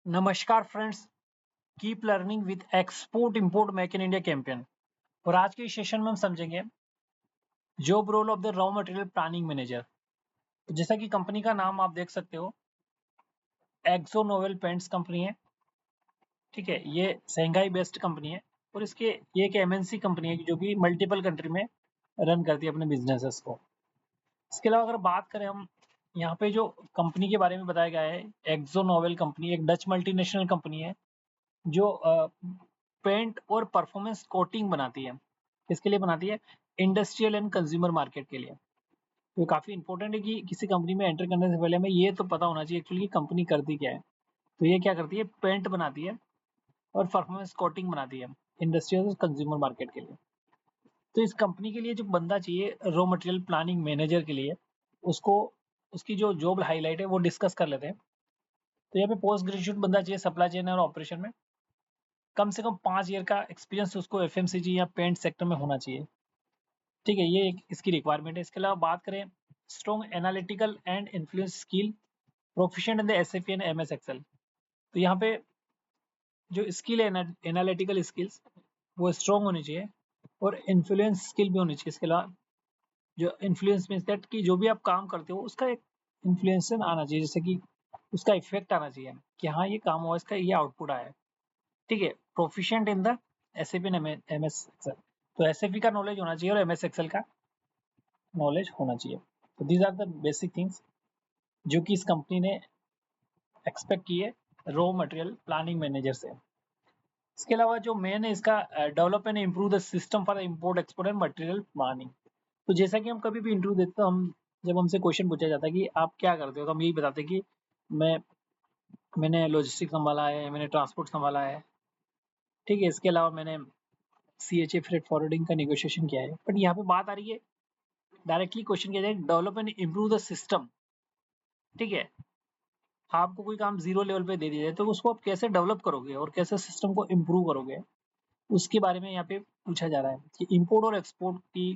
नमस्कार friends, keep learning with export import make in India campaign. और आज के इस सेशन में हम समझेंगे job role of the raw material planning manager. तो जैसा कि कंपनी का नाम आप देख सकते हो, एक्सो नोवेल पेंट्स कंपनी है। ठीक है, ये शंघाई बेस्ड कंपनी है और ये एक एमएनसी कंपनी है जो कि मल्टीपल कंट्री में रन करती है अपने बिजनेसेस को। इसके अलावा अगर बात करें हम, यहाँ पे जो कंपनी के बारे में बताया गया है, एक्सो नोवेल कंपनी एक डच मल्टीनेशनल कंपनी है जो पेंट और परफॉर्मेंस कोटिंग बनाती है। किसके लिए बनाती है? इंडस्ट्रियल एंड कंज्यूमर मार्केट के लिए। तो ये काफ़ी इंपॉर्टेंट है कि किसी कंपनी में एंटर करने से पहले हमें ये तो पता होना चाहिए एक्चुअली कंपनी करती क्या है। तो ये क्या करती है? पेंट बनाती है और परफॉर्मेंस कोटिंग बनाती है इंडस्ट्रियल और कंज्यूमर मार्केट के लिए। तो इस कंपनी के लिए जो बंदा चाहिए रॉ मटेरियल प्लानिंग मैनेजर के लिए, उसको उसकी जो जॉब हाईलाइट है वो डिस्कस कर लेते हैं। तो यहाँ पे पोस्ट ग्रेजुएट बंदा चाहिए सप्लाई चेन और ऑपरेशन में। कम से कम 5 ईयर का एक्सपीरियंस उसको एफएमसीजी या पेंट सेक्टर में होना चाहिए। ठीक है, ये एक इसकी रिक्वायरमेंट है। इसके अलावा बात करें, strong analytical and influence skill, proficient in the SAP and MS Excel. तो यहाँ पे जो स्किल है, एनालिटिकल स्किल्स, वो स्ट्रॉन्ग होनी चाहिए और इन्फ्लुएंस स्किल भी होनी चाहिए। इसके अलावा जो इन्फ्लुएंस मीन्स दैट कि जो भी आप काम करते हो उसका एक इन्फ्लुएंस आना चाहिए, जैसे कि उसका इफेक्ट आना चाहिए कि हाँ ये काम हुआ, इसका ये आउटपुट आया है। ठीक है, proficient in the SAP and MS Excel. तो एसएपी का नॉलेज होना चाहिए और एमएस एक्सेल का नॉलेज होना चाहिए। तो these are the basic things जो कि इस कंपनी ने एक्सपेक्ट की है रॉ मटेरियल प्लानिंग मैनेजर से। इसके अलावा जो मेन है इसका, develop and improve the system for import export and material planning. तो जैसा कि हम कभी भी इंटरव्यू देते हैं, हम जब हमसे क्वेश्चन पूछा जाता है कि आप क्या करते हो, तो हम यही बताते हैं कि मैं मैंने लॉजिस्टिक संभाला है, मैंने ट्रांसपोर्ट संभाला है। ठीक है, इसके अलावा मैंने सीएचए फ्रेट फॉरवर्डिंग का नेगोशिएशन किया है। बट यहाँ पे बात आ रही है, डायरेक्टली क्वेश्चन किया जाए, develop and improve the system. ठीक है, आपको कोई काम जीरो लेवल पे दे दिया जाए तो उसको आप कैसे डेवलप करोगे और कैसे सिस्टम को इम्प्रूव करोगे, उसके बारे में यहाँ पे पूछा जा रहा है कि इम्पोर्ट और एक्सपोर्ट की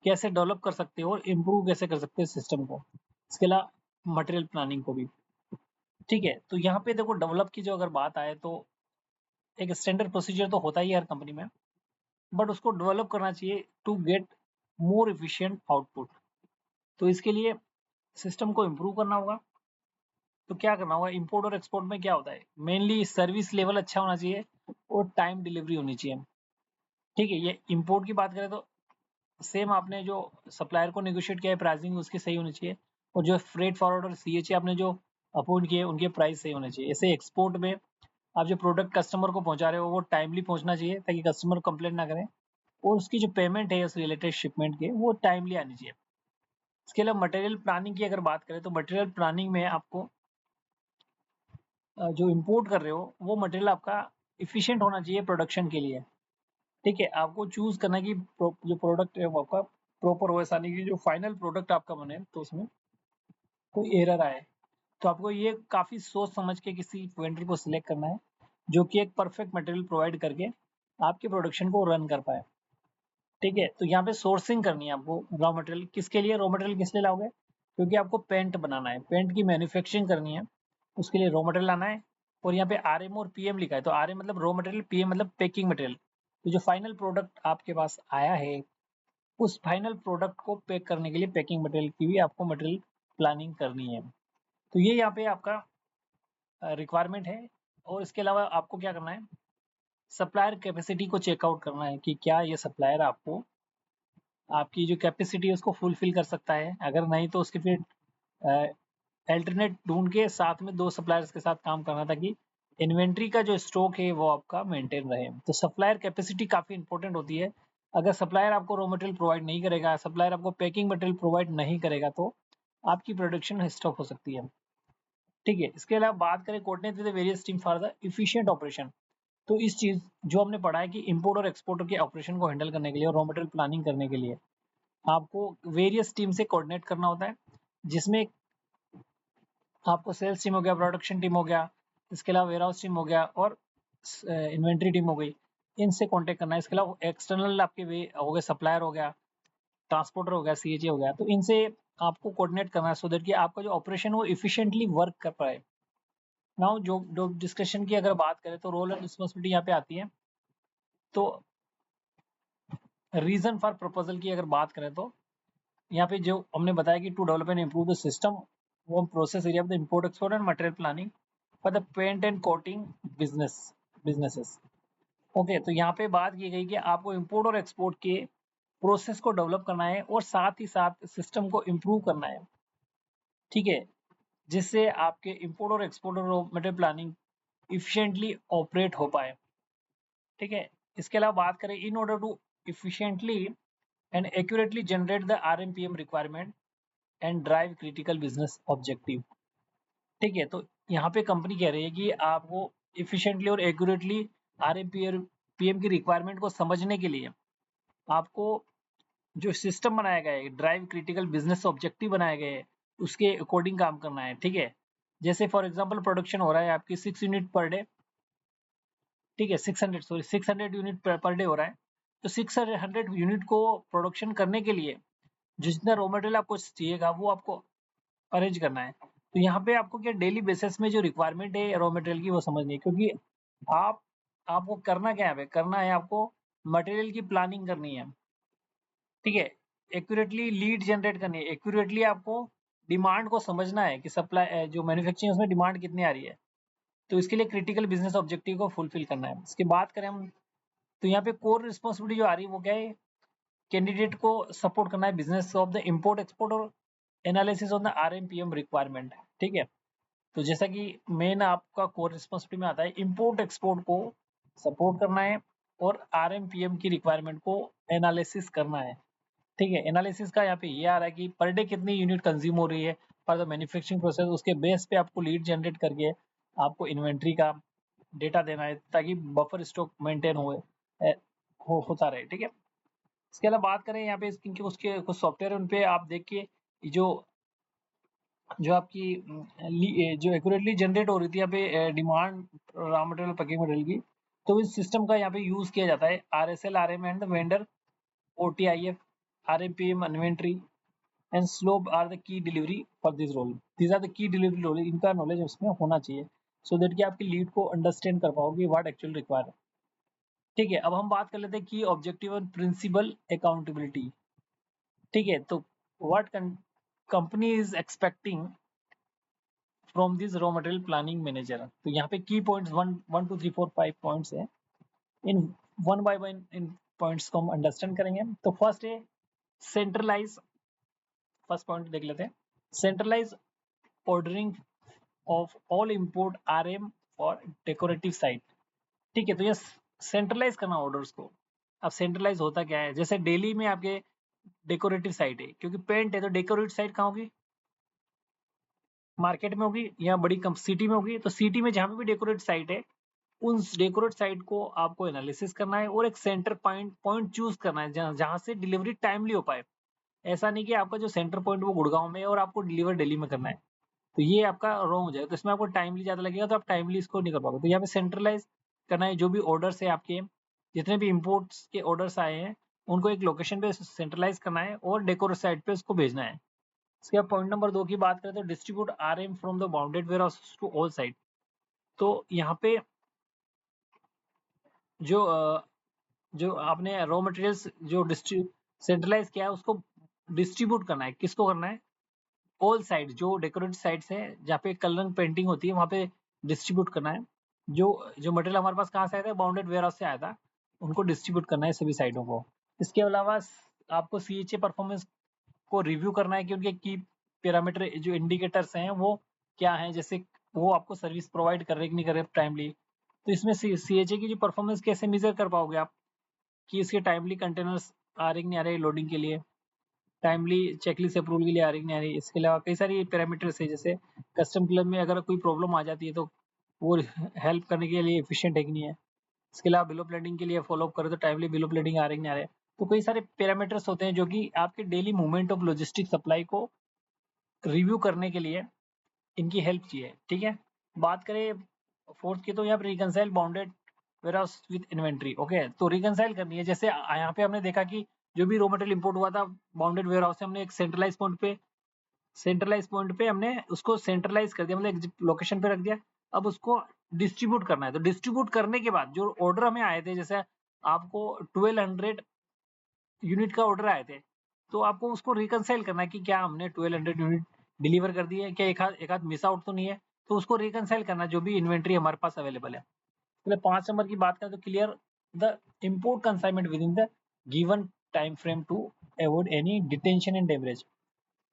कैसे डेवलप कर सकते हो और इम्प्रूव कैसे कर सकते हैं सिस्टम को। इसके अलावा मटेरियल प्लानिंग को भी। ठीक है, तो यहाँ पे देखो, डेवलप की जो अगर बात आए तो एक स्टैंडर्ड प्रोसीजर तो होता ही है हर कंपनी में, बट उसको डेवलप करना चाहिए to get more efficient output. तो इसके लिए सिस्टम को इम्प्रूव करना होगा। तो क्या करना होगा, इंपोर्ट और एक्सपोर्ट में क्या होता है, मेनली सर्विस लेवल अच्छा होना चाहिए और टाइम डिलीवरी होनी चाहिए। ठीक है, ये इंपोर्ट की बात करें तो सेम आपने जो सप्लायर को नेगोशिएट किया है प्राइसिंग उसकी सही होनी चाहिए, और जो फ्रेट फॉरवर्ड और सीएचए आपने जो अपॉइंट किए उनके प्राइस सही होने चाहिए। ऐसे एक्सपोर्ट में आप जो प्रोडक्ट कस्टमर को पहुंचा रहे हो वो टाइमली पहुंचना चाहिए ताकि कस्टमर कंप्लेंट ना करें, और उसकी जो पेमेंट है उस रिलेटेड शिपमेंट के वो टाइमली आनी चाहिए। इसके अलावा मटेरियल प्लानिंग की अगर बात करें तो मटेरियल प्लानिंग में आपको जो इम्पोर्ट कर रहे हो वो मटेरियल आपका इफिशिएंट होना चाहिए प्रोडक्शन के लिए। ठीक है, आपको चूज करना कि जो प्रोडक्ट है वो आपका प्रॉपर हो, ऐसा नहीं कि जो फाइनल प्रोडक्ट आपका बने तो उसमें कोई एरर आए। तो आपको ये काफी सोच समझ के किसी वेंडर को सिलेक्ट करना है जो कि एक परफेक्ट मटेरियल प्रोवाइड करके आपके प्रोडक्शन को रन कर पाए। ठीक है, तो यहाँ पे सोर्सिंग करनी है आपको रॉ मटेरियल। किसके लिए रॉ मटेरियल किस लिए लाओगे? क्योंकि आपको पेंट बनाना है, पेंट की मैन्युफैक्चरिंग करनी है, उसके लिए रॉ मटेरियल लाना है। और यहाँ पे आरएम और पीएम लिखा है, तो आरएम मतलब रॉ मटेरियल, पीएम मतलब पैकिंग मटेरियल। तो जो फाइनल प्रोडक्ट आपके पास आया है उस फाइनल प्रोडक्ट को पैक करने के लिए पैकिंग मटेरियल की भी आपको मटेरियल प्लानिंग करनी है। तो ये यहाँ पे आपका रिक्वायरमेंट है। और इसके अलावा आपको क्या करना है, सप्लायर कैपेसिटी को चेकआउट करना है कि क्या ये सप्लायर आपको आपकी जो कैपेसिटी है उसको फुलफिल कर सकता है। अगर नहीं तो उसके फिर अल्टरनेट ढूंढ के साथ में दो सप्लायर्स के साथ काम करना ताकि इन्वेंट्री का जो स्टॉक है वो आपका मेंटेन रहे। तो सप्लायर कैपेसिटी काफ़ी इंपॉर्टेंट होती है। अगर सप्लायर आपको रॉ मटेरियल प्रोवाइड नहीं करेगा, सप्लायर आपको पैकिंग मटेरियल प्रोवाइड नहीं करेगा, तो आपकी प्रोडक्शन स्टॉप हो सकती है। ठीक है, इसके अलावा बात करें coordinate with various team for the efficient operation. तो इस चीज जो हमने पढ़ा है कि इंपोर्ट और एक्सपोर्ट के ऑपरेशन को हैंडल करने के लिए और रॉ मटेरियल प्लानिंग करने के लिए आपको वेरियस टीम से कोऑर्डिनेट करना होता है, जिसमें आपको सेल्स टीम हो गया, प्रोडक्शन टीम हो गया, इसके अलावा वेयरहाउस टीम हो गया और इन्वेंट्री टीम हो गई, इनसे कांटेक्ट करना है। इसके अलावा एक्सटर्नल आपके वे हो गए, सप्लायर हो गया, ट्रांसपोर्टर हो गया, सीएचए हो गया, तो इनसे आपको कोऑर्डिनेट करना है सो दैट कि आपका जो ऑपरेशन वो इफिशिएंटली वर्क कर पाए। नाउ जो डिस्कशन की अगर बात करें तो रोल एंड रिस्पॉन्सिबिलिटी यहाँ पे आती है। तो रीजन फॉर प्रपोजल की अगर बात करें तो यहाँ पे जो हमने बताया कि to develop and improve the system वो process area of the import export and material planning for the paint and coating businesses. Okay, तो यहाँ पे बात की गई कि आपको इम्पोर्ट और एक्सपोर्ट के प्रोसेस को डेवलप करना है और साथ ही साथ सिस्टम को इम्प्रूव करना है, ठीक है, जिससे आपके इम्पोर्ट और एक्सपोर्ट और मटेरियल प्लानिंग इफिशिएंटली ऑपरेट हो पाए, ठीक है। इसके अलावा बात करें in order to efficiently and accurately generate the RMPM requirement and drive critical business objective, ठीक है। तो यहाँ पे कंपनी कह रही है कि आपको इफिशिएंटली और एक्यूरेटली आरएमपीएम की रिक्वायरमेंट को समझने के लिए आपको जो सिस्टम बनाया गया है, ड्राइव क्रिटिकल बिजनेस ऑब्जेक्टिव बनाए गए हैं, उसके अकॉर्डिंग काम करना है, ठीक है। जैसे फॉर एग्जांपल प्रोडक्शन हो रहा है आपकी 6 यूनिट पर डे, ठीक है, 600 यूनिट पर डे हो रहा है। तो 600 यूनिट को प्रोडक्शन करने के लिए जितना रॉ मटेरियल आपको चाहिएगा वो आपको अरेंज करना है। तो यहाँ पे आपको क्या डेली बेसिस में जो रिक्वायरमेंट है रॉ मटेरियल की वो समझनी है, क्योंकि आप आपको करना क्या है, करना है आपको मटेरियल की प्लानिंग करनी है, ठीक है, एक्यूरेटली लीड जनरेट करनी है, एक्यूरेटली आपको डिमांड को समझना है कि सप्लाई जो मैन्युफैक्चरिंग उसमें डिमांड कितनी आ रही है। तो इसके लिए क्रिटिकल बिजनेस ऑब्जेक्टिव को फुलफिल करना है। इसकी बात करें हम तो यहाँ पे कोर रिस्पॉन्सिबिलिटी जो आ रही है वो क्या है, कैंडिडेट को सपोर्ट करना है business of the import export और analysis of the RMPM requirement, ठीक है। तो जैसा कि मेन आपका कोर रिस्पॉन्सिबिलिटी में आता है इम्पोर्ट एक्सपोर्ट को सपोर्ट करना है और आरएमपीएम की रिक्वायरमेंट को एनालिसिस करना है, ठीक है। एनालिसिस का यहाँ पे ये आ रहा है कि पर डे कितनी यूनिट कंज्यूम हो रही है फॉर द मैन्युफैक्चरिंग प्रोसेस, उसके बेस पे आपको लीड जनरेट करके आपको इन्वेंट्री का डेटा देना है ताकि बफर स्टॉक मेंटेन होता रहे, ठीक है। इसके अलावा बात करें यहाँ पे इनके उसके कुछ सॉफ्टवेयर उन पे आप देखिए जो जो आपकी जो एक्यूरेटली जनरेट हो रही थी यहाँ पे demand raw material packing material की, तो इस सिस्टम का यहाँ पे यूज किया जाता है RSL RM and vendor OTIF RMPM inventory and slope are the key delivery for this role, these are the key delivery role, इनका नॉलेज उसमें होना चाहिए सो दैट कि आपकी लीड को अंडरस्टैंड कर पाओगे व्हाट एक्चुअल रिक्वायर, ठीक है। अब हम बात कर लेते हैं की ऑब्जेक्टिव और प्रिंसिपल अकाउंटेबिलिटी, ठीक है। तो what company is expecting from this raw material planning manager, तो यहाँ पे की पॉइंट्स 1 2 3 4 5 पॉइंट्स है, in one by one in points को हम अंडरस्टैंड करेंगे। तो फर्स्ट है सेंट्रलाइज, फर्स्ट पॉइंट देख लेते हैं, centralise ordering of all import RM for decorative site, ठीक है। तो ये सेंट्रलाइज करना ऑर्डर्स को। अब सेंट्रलाइज होता क्या है, जैसे डेली में आपके डेकोरेटिव साइट है, क्योंकि पेंट है तो डेकोरेटिव साइट कहाँ होगी, मार्केट में होगी या बड़ी सिटी में होगी। तो सिटी में जहाँ पे भी डेकोरेट साइट है उन डेकोरेट साइट को आपको एनालिसिस करना है और एक सेंटर पॉइंट चूज करना है जहाँ से डिलीवरी टाइमली हो पाए। ऐसा नहीं कि आपका जो सेंटर पॉइंट वो गुड़गांव में है और आपको डिलीवर दिल्ली में करना है, तो ये आपका रॉन्ग हो जाएगा। तो इसमें आपको टाइमली ज्यादा लगेगा तो आप टाइमली इसको नहीं कर पाओगे। तो यहाँ पे सेंट्रलाइज करना है, जो भी ऑर्डर्स है आपके, जितने भी इम्पोर्ट्स के ऑर्डर्स आए हैं उनको एक लोकेशन पे सेंट्रलाइज करना है और डेकोरेट साइट पे उसको भेजना है। इसके बाद पॉइंट नंबर 2 की बात करें तो distribute RM from the bounded warehouse to all site. तो यहाँ पे जो जो आपने रॉ मटेरियल्स जो सेंट्रलाइज किया है उसको डिस्ट्रीब्यूट करना है, किसको करना है, ऑल साइड, जो डेकोरेट साइट्स है जहाँ पे कलर पेंटिंग होती है वहाँ पे डिस्ट्रीब्यूट करना है। जो जो मटेरियल हमारे पास कहाँ से आया था, बाउंडेड वेयर हाउस से आया था, उनको डिस्ट्रीब्यूट करना है सभी साइटों को। इसके अलावा आपको CHA परफॉर्मेंस को रिव्यू करना है कि उनके की पैरामीटर जो इंडिकेटर्स हैं वो क्या हैं, जैसे वो आपको सर्विस प्रोवाइड कर रहे कि नहीं कर रहे टाइमली। तो इसमें CHA की जो परफॉर्मेंस कैसे मेजर कर पाओगे आप, कि इसके टाइमली कंटेनर्स आ रहे कि नहीं आ रहे लोडिंग के लिए, टाइमली चेकलिस्ट अप्रूवल के लिए आ रही नहीं आ रही। इसके अलावा कई सारी पैरामीटर्स है, जैसे कस्टम क्लब में अगर कोई प्रॉब्लम आ जाती है तो वो हेल्प करने के लिए एफिशिएंट है कि नहीं है। इसके अलावा बिल ऑफ लेडिंग के लिए फॉलोअप करो तो टाइमली बिल ऑफ लेडिंग आ रही नहीं आ रहे। तो कई सारे पैरामीटर्स होते हैं जो कि आपके daily movement of logistic supply को रिव्यू करने के लिए इनकी हेल्प चाहिए, ठीक है। बात करें फोर्थ की तो यहाँ पे reconcile bounded warehouse with inventory, okay. तो रिकनसाइल करनी है, जैसे यहाँ पे हमने देखा कि जो भी रॉ मटेरियल इंपोर्ट हुआ था बाउंडेड वेयरहाउस से हमने एक सेंट्रलाइज पॉइंट पे हमने उसको सेंट्रलाइज कर दिया, मतलब लोकेशन पे रख दिया। अब उसको डिस्ट्रीब्यूट करना है। तो डिस्ट्रीब्यूट करने के बाद जो ऑर्डर हमें आए थे, जैसे आपको 1200 यूनिट का ऑर्डर आए थे, तो आपको उसको रिकंसाइल करना है कि क्या हमने 1200 यूनिट डिलीवर कर दी है, क्या एक आध मिस आउट तो नहीं है। तो उसको रिकंसाइल करना, जो भी इन्वेंट्री हमारे पास अवेलेबल है। तो 5 नंबर की बात करें तो clear the import consignment within the given time frame to avoid any detention and demurrage.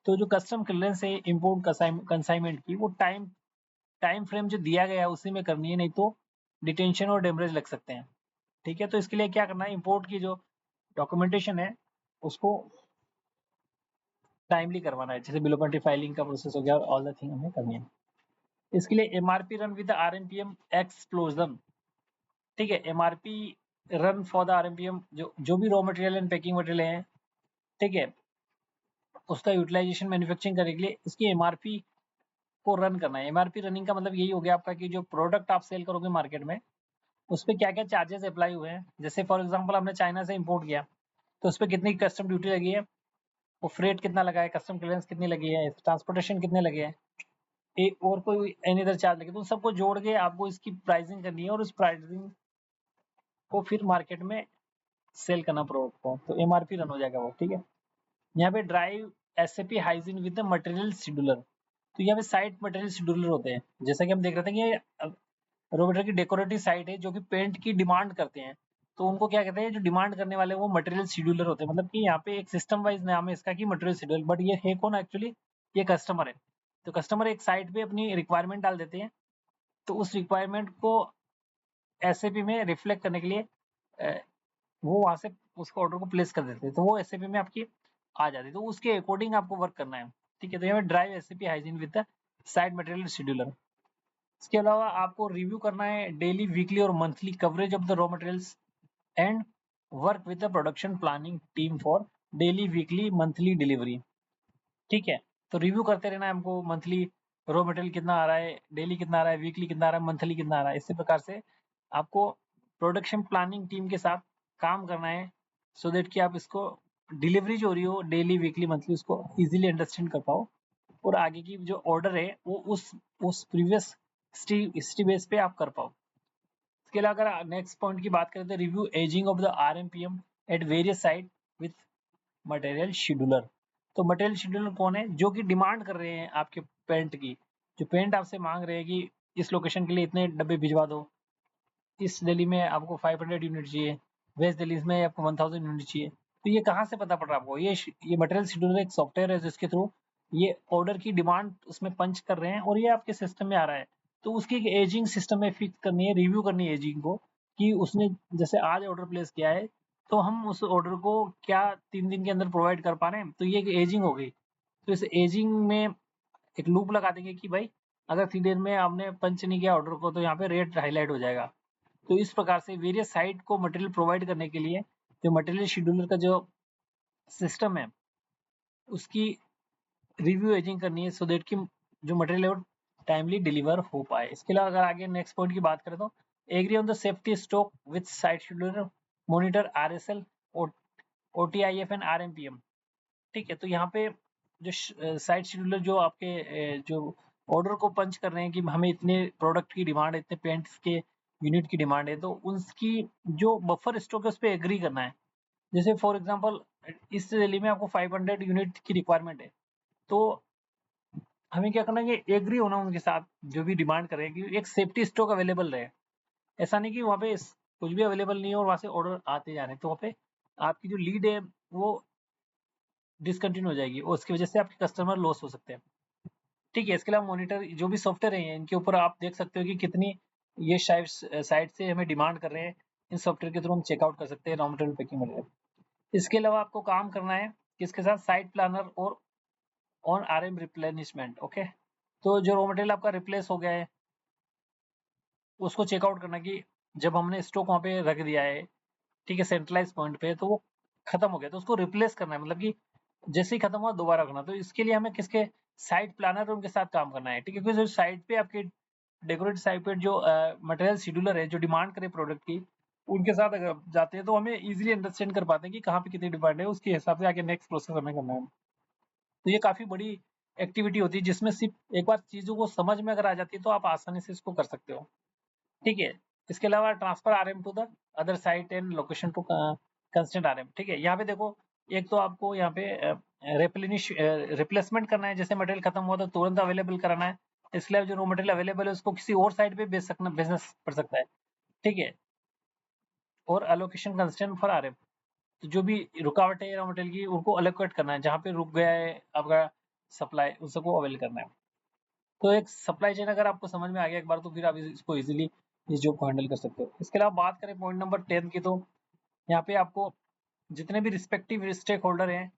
तो जो कस्टम क्लियरेंस है इम्पोर्ट कंसाइनमेंट की, वो टाइम फ्रेम जो दिया गया है उसी में करनी है, नहीं तो डिटेंशन और डेमरेज लग सकते हैं। ठीक है, तो इसके लिए क्या करना है, इम्पोर्ट की जो डॉक्यूमेंटेशन है उसको टाइमली करवाना है, जैसे बिल ऑफ एंट्री फाइलिंग का प्रोसेस हो गया, और ऑल द थिंग हमें करनी है। इसके लिए एमआरपी रन विद आरएमपीएम एक्सप्लोजन। ठीक है, एमआरपी रन फॉर द आरएमपीएम, जो भी raw material and packing material है, ठीक है, उसका यूटिलाइजेशन मैन्युफैक्चरिंग करने के लिए इसकी एमआरपी को रन करना है। एमआरपी रनिंग का मतलब यही हो गया आपका कि जो प्रोडक्ट आप सेल करोगे मार्केट में, उस पर क्या क्या चार्जेस अप्लाई हुए हैं। जैसे फॉर एग्जांपल हमने चाइना से इंपोर्ट किया, तो उस पर कितनी कस्टम ड्यूटी लगी है, वो फ्रेट कितना लगा है, कस्टम क्लियरेंस कितनी लगी है, ट्रांसपोर्टेशन कितने लगे हैं, और कोई एनी अदर चार्ज लगे, तो उन सबको जोड़ के आपको इसकी प्राइसिंग करनी है, और उस प्राइसिंग को फिर मार्केट में सेल करना प्रोडक्ट को, तो एमआरपी रन हो जाएगा वो। ठीक है, यहाँ पे drive SAP hygiene with the material scheduler. तो यहाँ पे साइट मटेरियल शेड्यूलर होते हैं, जैसा कि हम देख रहे थे कि रॉ मटेरियल की डेकोरेटिव साइट है जो कि पेंट की डिमांड करते हैं, तो उनको क्या कहते हैं, जो डिमांड करने वाले वो मटेरियल शेड्यूलर होते हैं। मतलब कि यहाँ पे एक सिस्टम वाइज नाम है इसका कि मटेरियल शेड्यूल, बट ये है कौन एक्चुअली, ये कस्टमर है। तो कस्टमर एक साइट पे अपनी रिक्वायरमेंट डाल देते हैं, तो उस रिक्वायरमेंट को एसएपी में रिफ्लेक्ट करने के लिए वो वहां से उसको ऑर्डर को प्लेस कर देते हैं, तो वो एसएपी में आपकी आ जाती है, तो उसके अकॉर्डिंग आपको वर्क करना है। ठीक है, तो यहाँ पे drive SAP hygiene with the site material scheduler. इसके अलावा आपको रिव्यू करना है डेली, वीकली और monthly coverage of the raw materials and work with the production planning team for daily, weekly, monthly delivery. ठीक है, तो रिव्यू करते रहना है हमको, मंथली रॉ मटेरियल कितना आ रहा है, डेली कितना आ रहा है, वीकली कितना आ रहा है, मंथली कितना आ रहा है। इसी प्रकार से आपको प्रोडक्शन प्लानिंग टीम के साथ काम करना है, सो दैट कि आप इसको डिलीवरी जो हो रही हो डेली, वीकली, मंथली, उसको इजीली अंडरस्टैंड कर पाओ, और आगे की जो ऑर्डर है वो उस प्रीवियस हिस्ट्री बेस पे आप कर पाओ। इसके अलावा अगर नेक्स्ट पॉइंट की बात करें तो review ageing of the RMPM at various site with material scheduler. तो मटेरियल शेड्यूलर कौन है, जो कि डिमांड कर रहे हैं आपके पेंट की, जो पेंट आपसे मांग रहे हैं कि इस लोकेशन के लिए इतने डब्बे भिजवा दो, इस दिल्ली में आपको 500 यूनिट चाहिए, वेस्ट दिल्ली में आपको 1000 यूनिट चाहिए। तो ये कहाँ से पता पड़ रहा है आपको, ये मटेरियल शेड्यूलर एक सॉफ्टवेयर है जिसके थ्रू ये ऑर्डर की डिमांड उसमें पंच कर रहे हैं, और ये आपके सिस्टम में आ रहा है। तो उसकी एक एजिंग सिस्टम में फिक्स करनी है, रिव्यू करनी है एजिंग को, कि उसने जैसे आज ऑर्डर प्लेस किया है, तो हम उस ऑर्डर को क्या 3 दिन के अंदर प्रोवाइड कर पा रहे हैं, तो ये एक एजिंग हो गई। तो इस एजिंग में एक लूप लगा देंगे कि भाई अगर 3 दिन में आपने पंच नहीं किया ऑर्डर को, तो यहाँ पे रेट हाईलाइट हो जाएगा। तो इस प्रकार से वेरियस साइट को मटेरियल प्रोवाइड करने के लिए जो मटेरियल शेड्यूलर का जो सिस्टम है उसकी रिव्यू एजिंग करनी है, सो देट कि जो मटेरियल है वो टाइमली डिलीवर हो पाए। इसके अलावा अगर आगे नेक्स्ट पॉइंट की बात करें तो agree on the safety stock with site scheduler, monitor RSL, OTIF and RMPM. ठीक है, तो यहाँ पे जो साइट शेड्यूलर जो आपके जो ऑर्डर को पंच कर रहे हैं कि हमें इतने प्रोडक्ट की डिमांड है, इतने पेंट्स के यूनिट की डिमांड है, तो उसकी जो बफर स्टॉक है उस पर एग्री करना है। जैसे फॉर एग्जांपल इस दिल्ली में आपको 500 यूनिट की रिक्वायरमेंट है, तो हमें क्या करना है कि एग्री होना उनके साथ, जो भी डिमांड करें कि एक सेफ्टी स्टॉक अवेलेबल रहे। ऐसा नहीं कि वहाँ पे कुछ भी अवेलेबल नहीं है और वहाँ से ऑर्डर आते जा रहे हैं, तो वहाँ पे आपकी जो लीड है वो डिसकंटिन्यू हो जाएगी, और उसकी वजह से आपके कस्टमर लॉस हो सकते हैं। ठीक है, इसके अलावा मॉनिटर जो भी सॉफ्टवेयर है इनके ऊपर आप देख सकते हो कि कितनी ये साइट से हमें डिमांड कर रहे हैं, इन सॉफ्टवेयर के थ्रू हम चेकआउट कर सकते हैं रॉ मटेरियल पैकिंग मटेरियल। इसके अलावा आपको काम करना है किसके साथ, साइट प्लानर और ऑन आरएम रिप्लेनिशमेंट। ओके, तो जो रॉ मटेरियल आपका रिप्लेस हो गया है उसको चेकआउट करना कि जब हमने स्टॉक वहाँ पे रख दिया है, ठीक है, सेंट्रलाइज पॉइंट पे, तो वो खत्म हो गया, तो उसको रिप्लेस करना है, मतलब कि जैसे ही खत्म हुआ दोबारा रखना। तो इसके लिए हमें किसके, साइट प्लानर उनके साथ काम करना है। ठीक है, क्योंकि जो साइट पे आपके डेकोरेट साइट पे जो मटेरियल शेड्यूलर है जो डिमांड करे प्रोडक्ट की, उनके साथ अगर आप जाते हैं तो हमें इजीली अंडरस्टैंड कर पाते हैं कि कहाँ पे कितनी डिमांड है, उसके हिसाब से आगे नेक्स्ट प्रोसेस हमें करना है। तो ये काफी बड़ी एक्टिविटी होती है जिसमें सिर्फ एक बार चीज़ों को समझ में अगर आ जाती है तो आप आसानी से इसको कर सकते हो, ठीक है। इसके अलावा transfer RM to the other site and location to constant RM, ठीक है। यहाँ पे देखो, एक तो आपको यहाँ पे रिप्लेसमेंट करना है, जैसे मटेरियल खत्म हुआ तो तुरंत अवेलेबल कराना है। इसके अलावा जो रॉ मटेरियल अवेलेबल है उसको किसी और साइट पे बेचना पड़ सकता है, ठीक है। और अलोकेशन कंस्टेंट फॉर आरएम, तो जो भी रुकावट है रॉ मटेरियल की उनको अलोकेट करना है, जहाँ पे रुक गया है आपका सप्लाई उन सबको अवेल करना है। तो एक सप्लाई चेन अगर आपको समझ में आ गया एक बार, तो फिर आप इसको इजीली इस जॉब को हैंडल कर सकते हो। इसके अलावा बात करें पॉइंट नंबर 10 की, तो यहाँ पे आपको जितने भी रिस्पेक्टिव स्टेक होल्डर हैं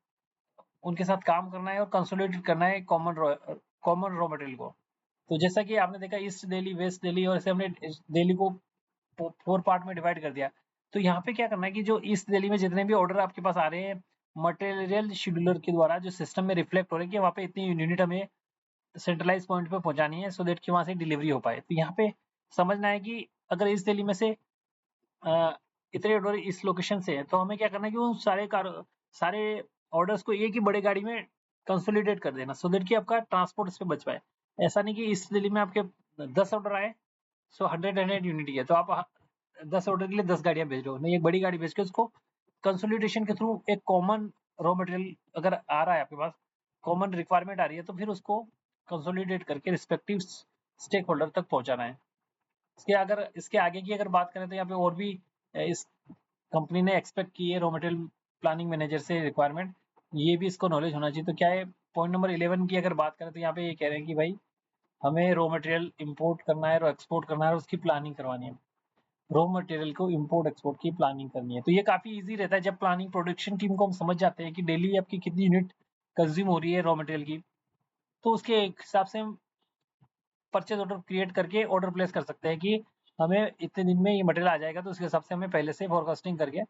उनके साथ काम करना है और कंसोलिडेट करना है कॉमन रॉ मटेरियल को। तो जैसा कि आपने देखा ईस्ट दिल्ली, वेस्ट दिल्ली, और ऐसे हमने दिल्ली को 4 पार्ट में डिवाइड कर दिया। तो यहाँ पे क्या करना है कि जो ईस्ट दिल्ली में जितने भी ऑर्डर आपके पास आ रहे हैं मटेरियल शेड्यूलर के द्वारा जो सिस्टम में रिफ्लेक्ट हो रहे हैं कि वहाँ पे इतनी यूनिट हमें सेंट्रलाइज पॉइंट पे पहुंचानी है, सो दैट कि वहां से डिलीवरी हो पाए। तो यहाँ पे समझना है कि अगर इस दिल्ली में से इतने ऑर्डर इस लोकेशन से है, तो हमें क्या करना है कि उन सारे ऑर्डर्स को एक ही बड़े गाड़ी में कंसोलिडेट कर देना, सो दैट कि आपका ट्रांसपोर्ट इस पे बच पाए। ऐसा नहीं कि इस दिल्ली में आपके 10 ऑर्डर आए, सो 100 यूनिट है, तो आप 10 ऑर्डर के लिए 10 गाड़ियां भेज रहे हो, नहीं, एक बड़ी गाड़ी भेज के उसको कंसोलिडेशन के थ्रू एक कॉमन रॉ मटेरियल अगर आ रहा है आपके पास, कॉमन रिक्वायरमेंट आ रही है, तो फिर उसको कंसोलिडेट करके रिस्पेक्टिव स्टेक होल्डर तक पहुंचाना है। इसके आगे की अगर बात करें तो यहाँ पे और भी इस कंपनी ने एक्सपेक्ट की है रॉ मटेरियल प्लानिंग मैनेजर से रिक्वायरमेंट, ये भी इसको नॉलेज होना चाहिए। तो क्या है, पॉइंट नंबर 11 की अगर बात करें तो यहाँ पे ये कह रहे हैं कि भाई हमें रॉ मटेरियल इंपोर्ट करना है और एक्सपोर्ट करना है और उसकी प्लानिंग करवानी है। रॉ मटेरियल को इंपोर्ट एक्सपोर्ट की प्लानिंग करनी है, तो ये काफ़ी ईजी रहता है जब प्लानिंग प्रोडक्शन टीम को हम समझ जाते हैं कि डेली आपकी कितनी यूनिट कंज्यूम हो रही है रॉ मटेरियल की, तो उसके हिसाब से हम परचेज ऑर्डर क्रिएट करके ऑर्डर प्लेस कर सकते हैं कि हमें इतने दिन में ये मटेरियल आ जाएगा, तो उसके हिसाब से हमें पहले से फॉरकास्टिंग करके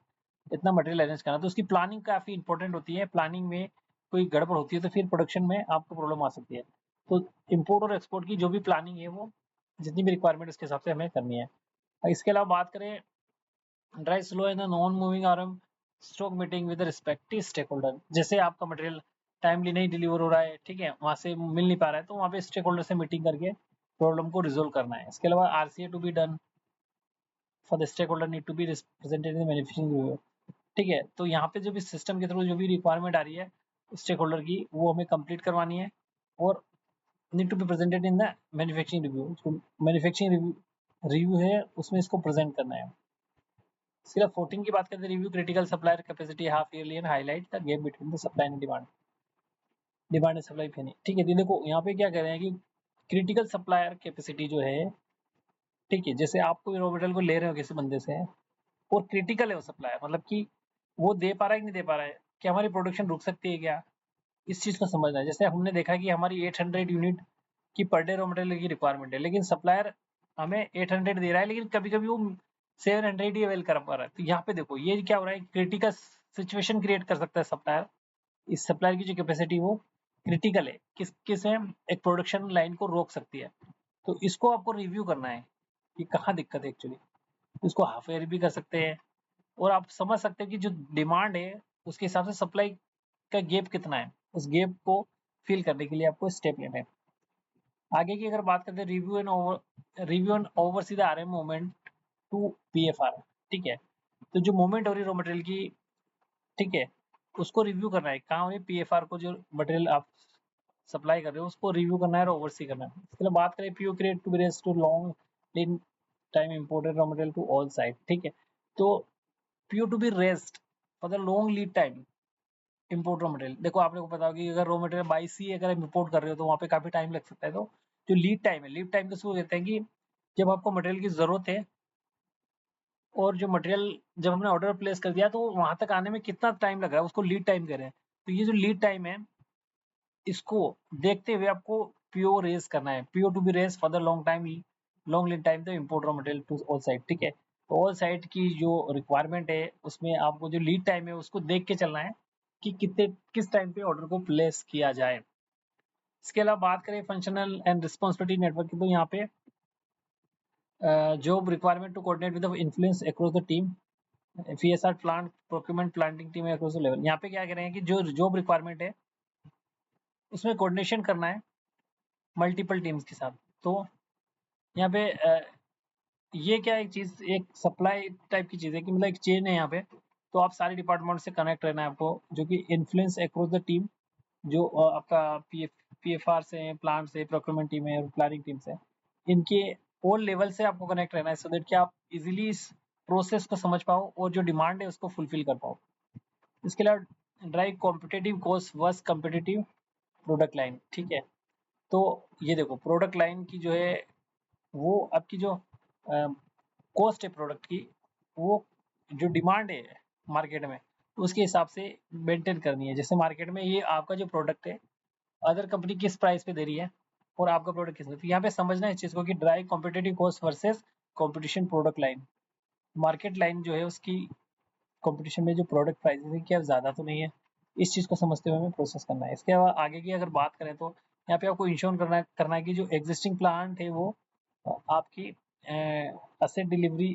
इतना मटेरियल अरेंज करना। तो उसकी प्लानिंग काफ़ी इंपॉर्टेंट होती है, प्लानिंग में कोई गड़बड़ होती है तो फिर प्रोडक्शन में आपको प्रॉब्लम आ सकती है। तो इम्पोर्ट और एक्सपोर्ट की जो भी प्लानिंग है वो जितनी भी रिक्वायरमेंट उसके हिसाब से हमें करनी है। इसके अलावा बात करें dry slow in non moving arm stock meeting with respective stakeholder, जैसे आपका मटेरियल टाइमली नहीं डिलीवर हो रहा है, ठीक है, वहां से मिल नहीं पा रहा है, तो वहाँ पे स्टेक होल्डर से मीटिंग करके प्रॉब्लम को रिजोल्व करना है। इसके अलावा RCA to be done for the stakeholder need to be presented in manufacturing review, ठीक है। तो यहाँ पे जो भी सिस्टम के थ्रू जो भी रिक्वायरमेंट आ रही है स्टेक होल्डर की वो हमें कंप्लीट करवानी है और need to be presented in the manufacturing review. Manufacturing review है उसमें इसको प्रेजेंट करना है। सिर्फ 14 की बात करते हैं, review critical supplier capacity half yearly and highlight the gap between the supply and demand and supply फैनी, ठीक है। तो देखो यहाँ पे क्या कह रहे हैं कि क्रिटिकल सप्लायर कैपेसिटी जो है, ठीक है, जैसे आप कोई रॉ मटेरियल को ले रहे हो किसी बंदे से और क्रिटिकल है वो सप्लायर, मतलब कि वो दे पा रहा है कि नहीं दे पा रहा है, कि हमारी प्रोडक्शन रुक सकती है क्या, इस चीज़ को समझना है। जैसे हमने देखा कि हमारी 800 यूनिट की पर डे रॉ मटेरियल की रिक्वायरमेंट है, लेकिन सप्लायर हमें 800 दे रहा है, लेकिन कभी कभी वो 700 ही अवेल कर पा रहा है। तो यहाँ पे देखो ये क्या हो रहा है, क्रिटिकल सिचुएशन क्रिएट कर सकता है सप्लायर। इस सप्लायर की जो कैपेसिटी वो क्रिटिकल है, किस है, एक प्रोडक्शन लाइन को रोक सकती है। तो इसको आपको रिव्यू करना है कि कहाँ दिक्कत है एक्चुअली, इसको हाफ ईयर भी कर सकते हैं और आप समझ सकते हैं कि जो डिमांड है उसके हिसाब से सप्लाई का गैप कितना है, उस गैप को फिल करने के लिए आपको स्टेप लेने हैं। आगे की अगर बात करते हैं review and oversee the RM movement to PFR, ठीक है। तो जो मूवमेंट हो रही है रॉ मटेरियल की, ठीक है, उसको रिव्यू करना है, कहाँ हो रही है पीएफआर को, जो मटेरियल आप सप्लाई कर रहे हो उसको रिव्यू करना है और ओवरसी करना है। इसके लिए बात करें PO create to be raised to long lead time imported raw material to all side, ठीक है। तो PO to be raised for the long lead time import raw material, देखो आपने को पता होगा कि अगर रॉ मटेरियल बाई सी अगर आप इम्पोर्ट कर रहे हो तो वहाँ पे काफी टाइम लग सकता है। तो जो लीड टाइम है, लीड टाइम किसको कहते हैं कि जब आपको मटेरियल की जरूरत है और जो मटेरियल जब हमने ऑर्डर प्लेस कर दिया तो वहां तक आने में कितना टाइम लग रहा है उसको लीड टाइम कह रहे हैं। तो ये जो लीड टाइम है इसको देखते हुए आपको पीओ रेज करना है, PO to be raise for the long lead time the import raw material to all side, ठीक है। तो ऑल साइड की जो रिक्वायरमेंट है उसमें आपको जो लीड टाइम है उसको देख के चलना है कि किस टाइम पे ऑर्डर को प्लेस किया जाए। इसके अलावा बात करें फंक्शनल एंड रिस्पॉन्सिबिलिटी नेटवर्क की, तो यहाँ पे job requirement to coordinate with influence across the team PSR plant procurement planting team across the level. यहाँ पे क्या कह रहे हैं कि जो जॉब रिक्वायरमेंट है उसमें कोऑर्डिनेशन करना है मल्टीपल टीम्स के साथ। तो यहाँ पे ये क्या एक चीज, एक सप्लाई टाइप की चीज है कि मतलब एक चेन है यहाँ पे। तो आप सारे डिपार्टमेंट से कनेक्ट रहना है आपको, जो कि इन्फ्लुएंस अक्रॉस द टीम, जो आपका पीएफआर से है, प्लांट से, प्रोक्योरमेंट टीम है और प्लानिंग टीम से, इनके ऑल लेवल से आपको कनेक्ट रहना है, सो दैट कि आप इजीली इस प्रोसेस को समझ पाओ और जो डिमांड है उसको फुलफिल कर पाओ। इसके अलावा drive competitive cost versus competitive product line. ठीक है, तो ये देखो प्रोडक्ट लाइन की जो है वो आपकी जो कॉस्ट है प्रोडक्ट की, वो जो डिमांड है मार्केट में उसके हिसाब से मेंटेन करनी है। जैसे मार्केट में ये आपका जो प्रोडक्ट है अदर कंपनी किस प्राइस पे दे रही है और आपका प्रोडक्ट किस में, तो यहाँ पे समझना है इस चीज को कि drive competitive cost versus competition product line. Market line जो है उसकी कंपटीशन में जो प्रोडक्ट प्राइसेस है क्या ज़्यादा तो नहीं है, इस चीज़ को समझते हुए हमें प्रोसेस करना है। इसके अलावा आगे की अगर बात करें तो यहाँ पे आपको इंश्योर करना है कि जो एग्जिस्टिंग प्लांट है वो आपकी asset delivery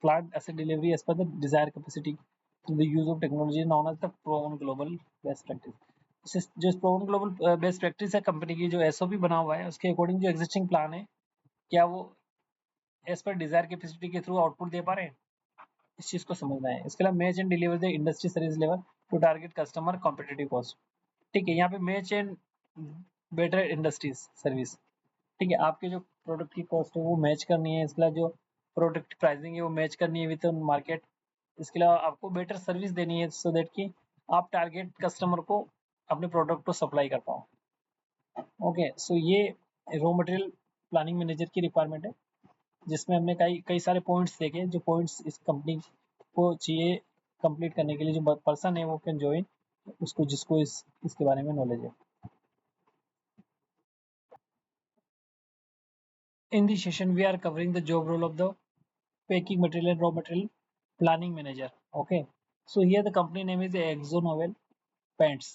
plant asset delivery as per the desired capacity through the use of technology known as the proven global best practice। जो proven global बेस्ट प्रैक्टिस है कंपनी की, जो एसओपी बना हुआ है उसके अकॉर्डिंग जो एग्जिस्टिंग प्लान है क्या वो एज पर डिजायर कैपेसिटी के थ्रू आउटपुट दे पा रहे हैं, इस चीज को समझना है। इसके अलावा match and deliver the industry service level to target customer competitive cost. ठीक है, यहाँ पे match and better industries service. ठीक है, आपके जो प्रोडक्ट की कॉस्ट है वो मैच करनी है, इसके अलावा जो प्रोडक्ट प्राइसिंग है वो मैच करनी है विद मार्केट। इसके अलावा आपको बेटर सर्विस देनी है सो दैट कि आप टारगेट कस्टमर को अपने प्रोडक्ट को सप्लाई कर पाओ। ओके, सो ये रॉ मटेरियल प्लानिंग मैनेजर की रिक्वायरमेंट है, जिसमें हमने कई कई सारे पॉइंट्स देखे, जो पॉइंट्स इस कंपनी को चाहिए कंप्लीट करने के लिए। जो पर्सन है वो कैन ज्वाइन उसको, जिसको इसके बारे में नॉलेज है। In this session we are covering the job role of the packing material and raw material planning manager. Okay, so here the company name is Exo Novel Paints,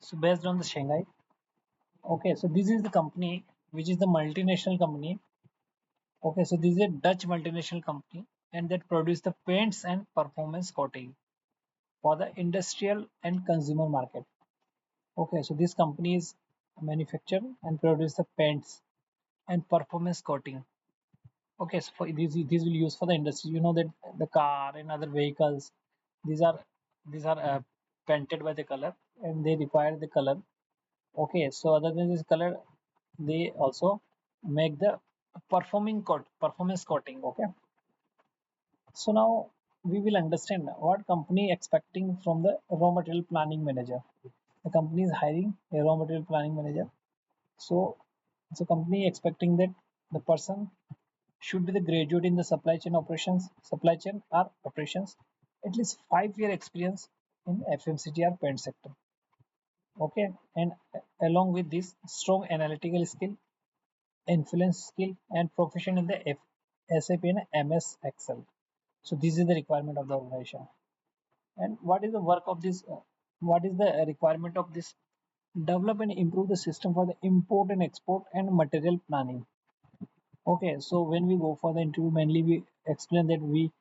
so based on the Shanghai. Okay, so this is the company which is the multinational company. Okay, so this is a Dutch multinational company and that produce the paints and performance coating for the industrial and consumer market. Okay, so this company is manufacture and produce the paints and performance coating. Okay, so for this will use for the industry. You know that the car and other vehicles, these are these are painted by the color and they require the color. Okay, so other than this color, they also make the performance coating. Okay, so now we will understand what company expecting from the raw material planning manager. The company is hiring a raw material planning manager. So, so company expecting that the person should be the graduate in the supply chain or operations, at least 5 year experience in FMCG or paint sector. Okay, and along with this, strong analytical skill, influence skill, and proficient in the SAP and MS Excel. So this is the requirement of the organization. And what is the work of this? What is the requirement of this? Develop and improve the system for the import and export and material planning. Okay, so when we go for the interview, mainly we explain that we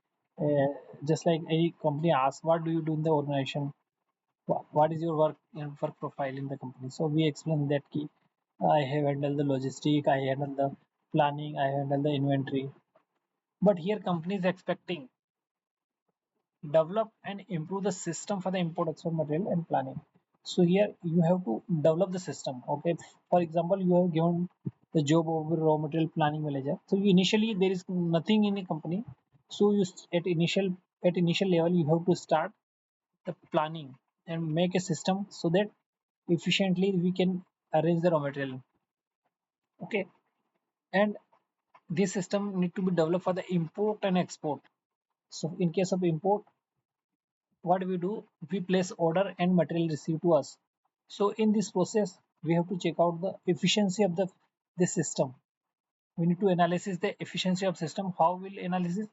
just like any company asks, what do you do in the organization? What is your work and work profile in the company? So we explain that key. I have handled the logistic, I handle the planning, I handle the inventory. But here company is expecting develop and improve the system for the import export material and planning. So here you have to develop the system. Okay, for example, you have given the job of raw material planning manager. So you initially there is nothing in the company, so you at initial level you have to start the planning and make a system so that efficiently we can arrange the raw material. Okay, and this system need to be developed for the import and export. So in case of import, what we do, we place order and material received to us. So in this process we have to check out the efficiency of the system. We need to analyze the efficiency of system. How will analysis?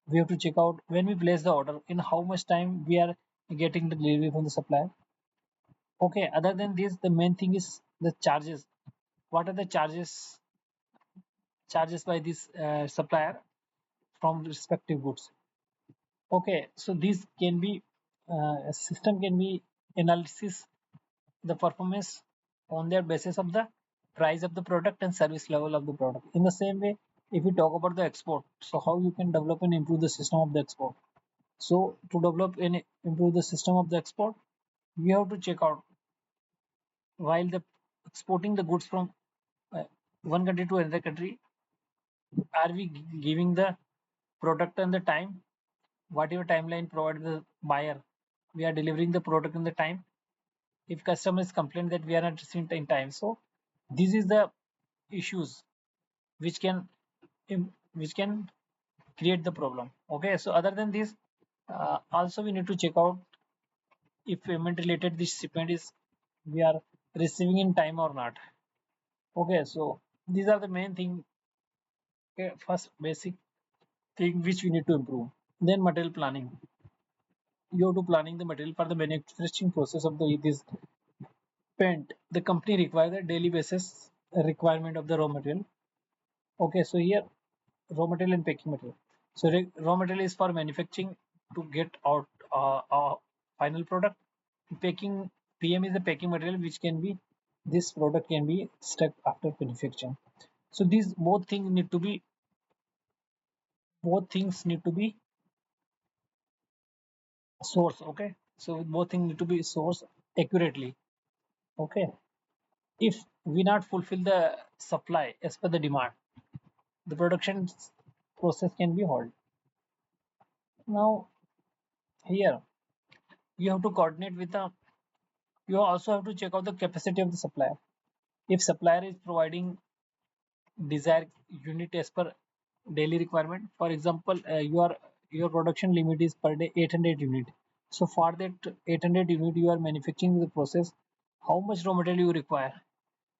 We have to check out when we place the order in how much time we are getting the delivery from the supplier. Okay, other than this the main thing is the charges. What are the charges by this supplier from respective goods? Okay, so this can be a system can be analysis the performance on their basis of the price of the product and service level of the product. In the same way, if we talk about the export, so how you can develop and improve the system of the export. So to develop and improve the system of the export, we have to check out while the exporting the goods from uh, one country to another country, are we giving the product on the time, whatever timeline provided the buyer, we are delivering the product in the time. If customers complain that we are not receiving in time, so this is the issues which can which can create the problem. Okay, so other than this, also we need to check out if payment related this shipment is we are receiving in time or not. Okay, so these are the main thing. Okay, first basic thing which we need to improve. Then material planning. You have to planning the material for the manufacturing process of the this paint. The company require the daily basis requirement of the raw material. Okay, so here raw material and packing material. So raw material is for manufacturing to get out final product. Packing PM is the packing material which can be this product can be stuck after manufacturing. So these both things need to be sourced. Okay, so both things need to be sourced accurately. Okay, if we not fulfill the supply as per the demand, the production process can be halted. Now here you have to coordinate with the you also have to check out the capacity of the supplier. If supplier is providing desired unit as per daily requirement, for example, your production limit is per day 800 unit. So for that 800 unit you are manufacturing the process, how much raw material you require.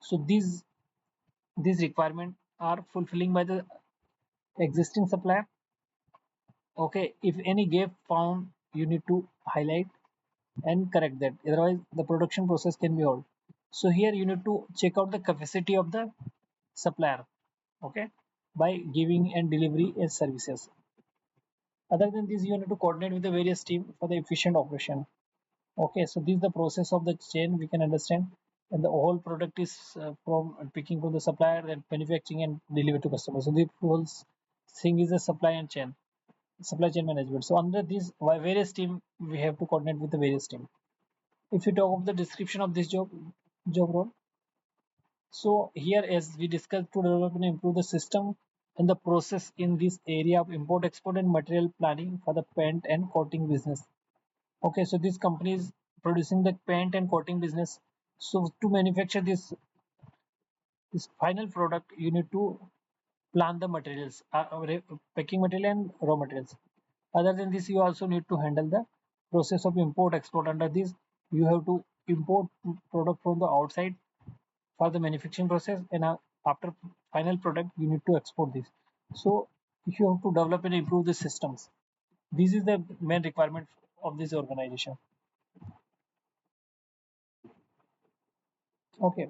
So these requirements are fulfilling by the existing supplier. Okay, if any gap found, you need to highlight and correct that. Otherwise, the production process can be halted. So here you need to check out the capacity of the supplier. Okay, by giving and delivery as services. Other than this, you need to coordinate with the various team for the efficient operation. Okay, so this is the process of the chain we can understand, and the whole product is from picking from the supplier, then manufacturing and delivery to customer. So the whole thing is a supply chain management. So under this various team, we have to coordinate with the various team. If you talk of the description of this job role, so here as we discussed to develop and improve the system and the process in this area of import export and material planning for the paint and coating business. Okay, so this company is producing the paint and coating business. So to manufacture this final product, you need to plan the materials, packing material and raw materials. Other than this, you also need to handle the process of import export. Under this, you have to import product from the outside for the manufacturing process, and after final product, you need to export this. So you have to develop and improve the systems. This is the main requirement of this organization. Okay,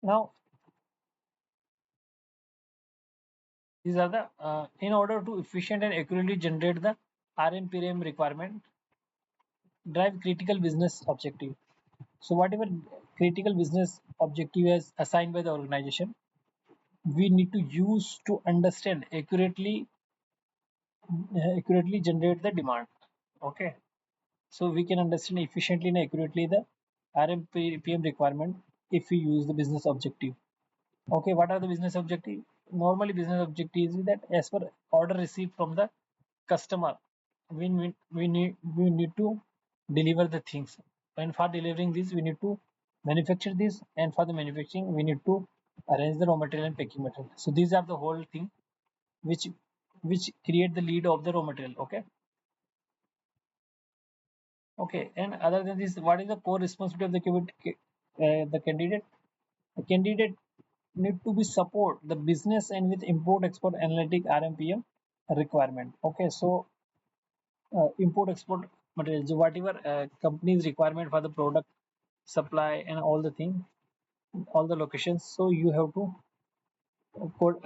now these are the in order to efficient and accurately generate the RMPRM requirement, drive critical business objective. So whatever critical business objective is assigned by the organization, we need to use to understand accurately generate the demand. Okay, so we can understand efficiently and accurately the RMPM requirement if we use the business objective. Okay, what are the business objective? Normally, business objective is that as per order received from the customer, we need to deliver the things. And for delivering this, we need to manufacture this, and for the manufacturing, we need to arrange the raw material and packing material. So these are the whole thing which create the lead of the raw material. Okay, okay. And other than this, what is the core responsibility of the candidate? The candidate need to be support the business and with import export analytic RMPM requirement. Okay, so import export materials, so whatever company's requirement for the product supply and all the thing, all the locations. So you have to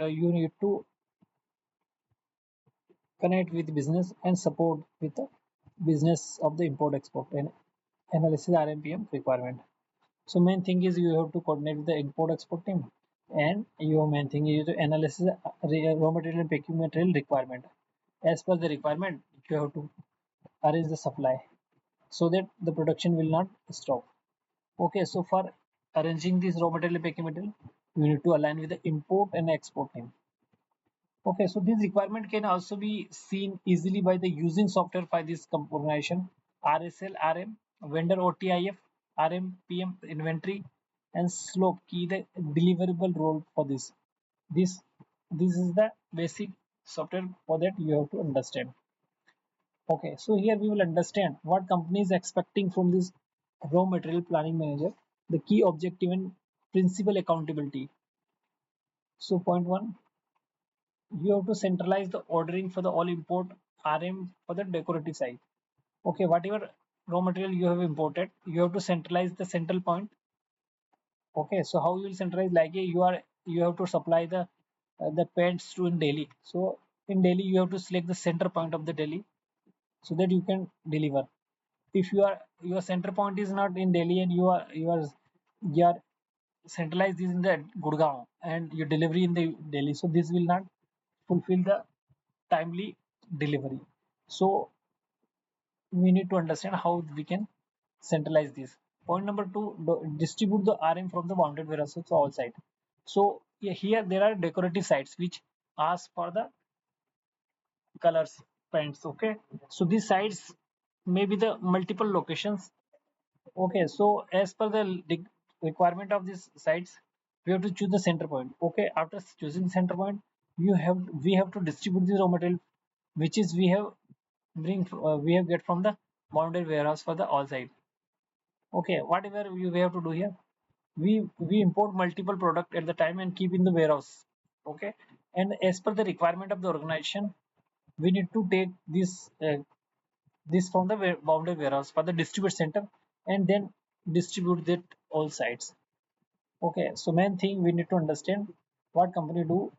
you need to connect with business and support with the business of the import export and analysis RMPM requirement. So main thing is you have to coordinate with the import export team, and your main thing is to analyze the raw material and packing material requirement. As per the requirement, you have to arrange the supply so that the production will not stop. Okay, so for arranging this raw material and packing material, you need to align with the import and export team. Okay, so this requirement can also be seen easily by the using software for this organization: RSL, RM, vendor OTIF, RM, PM inventory, and slope key the deliverable role for this. This this is the basic software for that you have to understand. Okay, so here we will understand what company is expecting from this raw material planning manager, the key objective and principal accountability. So point one, you have to centralize the ordering for the all import RM for the decorative side. Okay, whatever raw material you have imported, you have to centralize the central point. Okay, so how you will centralize? Like you have to supply the paints to in Delhi. So in Delhi you have to select the center point of the Delhi so that you can deliver. If your center point is not in Delhi and you are centralized is in the Gurgaon and your delivery in the Delhi, so this will not fulfill the timely delivery. So we need to understand how we can centralize this. Point number two, distribute the RM from the bounded warehouses to all sites. So yeah, here there are decorative sites which ask for the colors paints. Okay, so these sites may be the multiple locations. Okay, so as per the requirement of these sites, we have to choose the center point. Okay, after choosing center point, we have to distribute the raw material, which is we have get from the bounded warehouse for the all side. Okay, whatever we have to do here, we import multiple product at the time and keep in the warehouse. Okay, and as per the requirement of the organization, we need to take this from the bounded warehouse for the distribute center and then distribute that all sites. Okay, so main thing we need to understand what company do.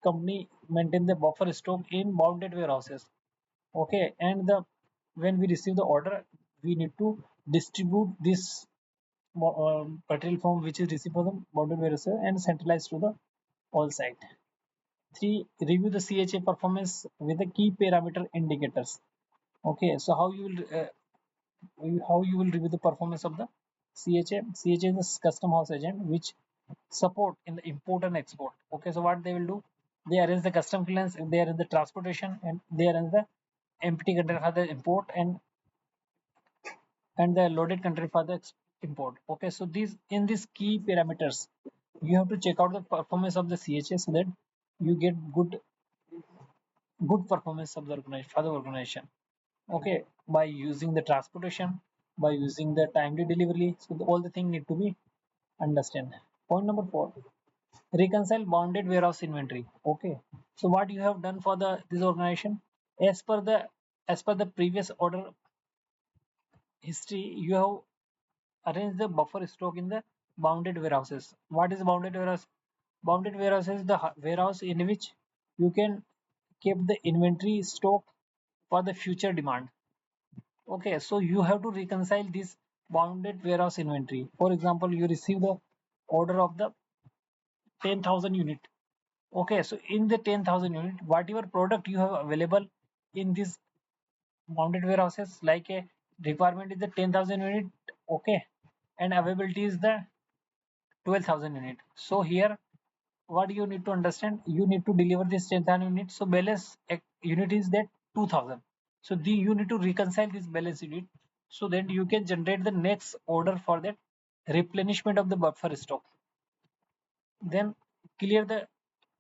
Company maintain the buffer stock in bounded warehouses. Okay, and the when we receive the order, we need to distribute this material from which is received from the bounded warehouses and centralized to the all site. Three, review the CHA performance with the key parameter indicators. Okay, so how you will review the performance of the CHA. CHA is a custom house agent which support in the import and export. Okay, so what they will do, they arrange the custom clearance, they arrange the transportation, and they arrange the empty container for the import and the loaded container for the import. Okay, so these key parameters, you have to check out the performance of the CHA so that you get good performance of the organization for the organization. Okay, by using the transportation, by using the timely delivery, so all the thing need to be understand. Point number four, reconcile bounded warehouse inventory. Okay, so what you have done for the this organization, as per the previous order history, you have arranged the buffer stock in the bounded warehouses. What is bounded warehouse? Bounded warehouse is the warehouse in which you can keep the inventory stock for the future demand. Okay, so you have to reconcile this bounded warehouse inventory. For example, you receive the order of the 10,000 unit. Okay, so in the 10,000 unit, whatever product you have available in this bounded warehouses, like a requirement is the 10,000 unit. Okay, and availability is the 12,000 unit. So here, what you need to understand, you need to deliver this 10,000 unit. So balance unit is that 2,000. So you need to reconcile this balance unit so that you can generate the next order for that replenishment of the buffer stock. Then clear the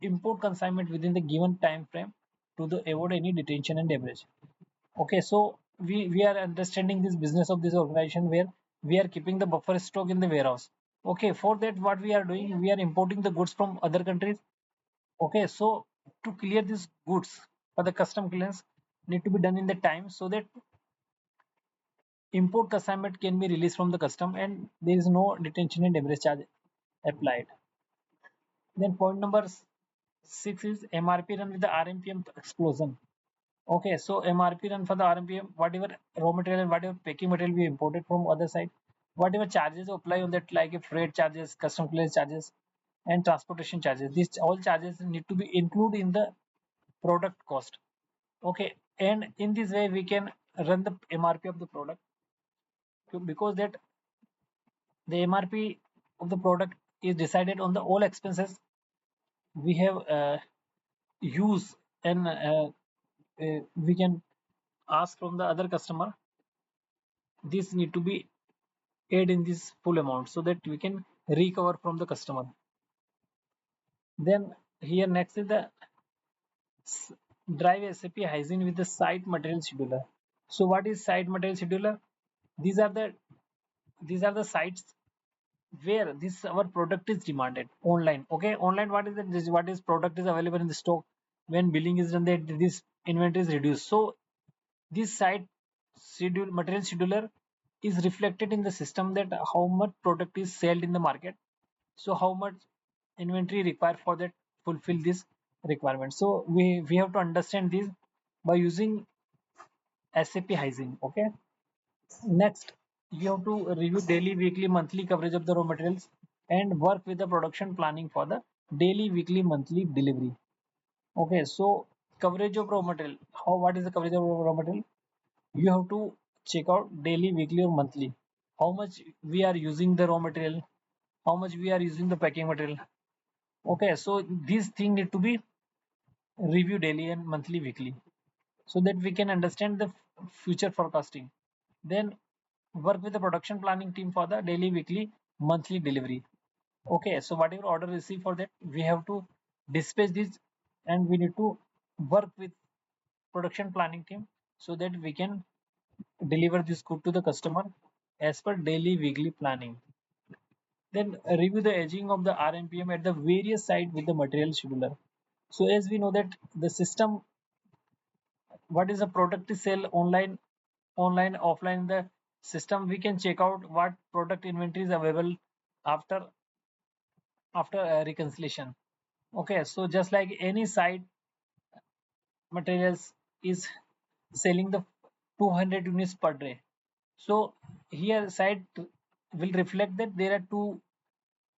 import consignment within the given time frame to the avoid any detention and damage. Okay, so we are understanding this business of this organization where we are keeping the buffer stock in the warehouse. Okay, for that what we are doing, we are importing the goods from other countries. Okay, so to clear these goods for the custom clearance need to be done in the time so that import consignment can be released from the custom and there is no detention and demurrage charge applied. Then point number six is MRP run with the RMPM explosion. Okay, so MRP run for the RMPM, whatever raw material and whatever packing material we imported from other side. whatever charges apply on that, like freight charges, custom clearance charges, and transportation charges, these all charges need to be included in the product cost. Okay, and in this way we can run the MRP of the product, because that the MRP of the product is decided on the all expenses we have used, and we can ask from the other customer, this need to be add in this full amount so that we can recover from the customer. Then here next is the drive SAP hygiene with the site material scheduler. So what is site material scheduler? These are the sites where this our product is demanded online. Okay, online, what is it? This, what is product is available in the stock. When billing is done, that this inventory is reduced. So this site schedule material scheduler is reflected in the system, that how much product is sold in the market, so how much inventory required for that fulfill this requirement. So we have to understand this by using SAP hygiene. Okay, next you have to review daily, weekly, monthly coverage of the raw materials and work with the production planning for the daily, weekly, monthly delivery. Okay, so coverage of raw material, how, what is the coverage of raw material? You have to check out daily, weekly, or monthly how much we are using the raw material, how much we are using the packing material. Okay, so these things need to be reviewed daily and monthly, weekly, so that we can understand the future forecasting. Then work with the production planning team for the daily, weekly, monthly delivery. Okay, so whatever order received for that, we have to dispatch this, and we need to work with production planning team so that we can deliver this good to the customer as per daily, weekly planning. Then review the aging of the RMPM at the various site with the material scheduler. So as we know that the system, what is the product is sell online, offline, the system we can check out what product inventory is available after reconciliation. Okay, so just like any site materials is selling the 200 units per day, so here site will reflect that there are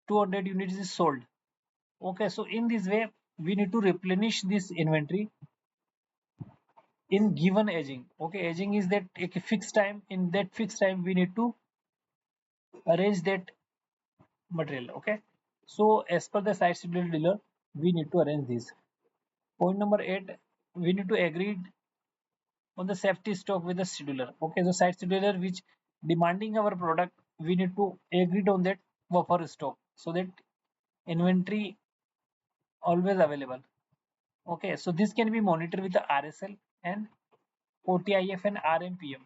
200 units is sold. Okay, so in this way we need to replenish this inventory in given aging. Okay, aging is that a fixed time, in that fixed time we need to arrange that material. Okay, so as per the site schedule dealer, we need to arrange this. Point number 8, we need to agree on the safety stock with the scheduler. Okay, so site scheduler which demanding our product, we need to agree on that buffer stock so that inventory always available. Okay, so this can be monitored with the RSL and OTIF and RMPM.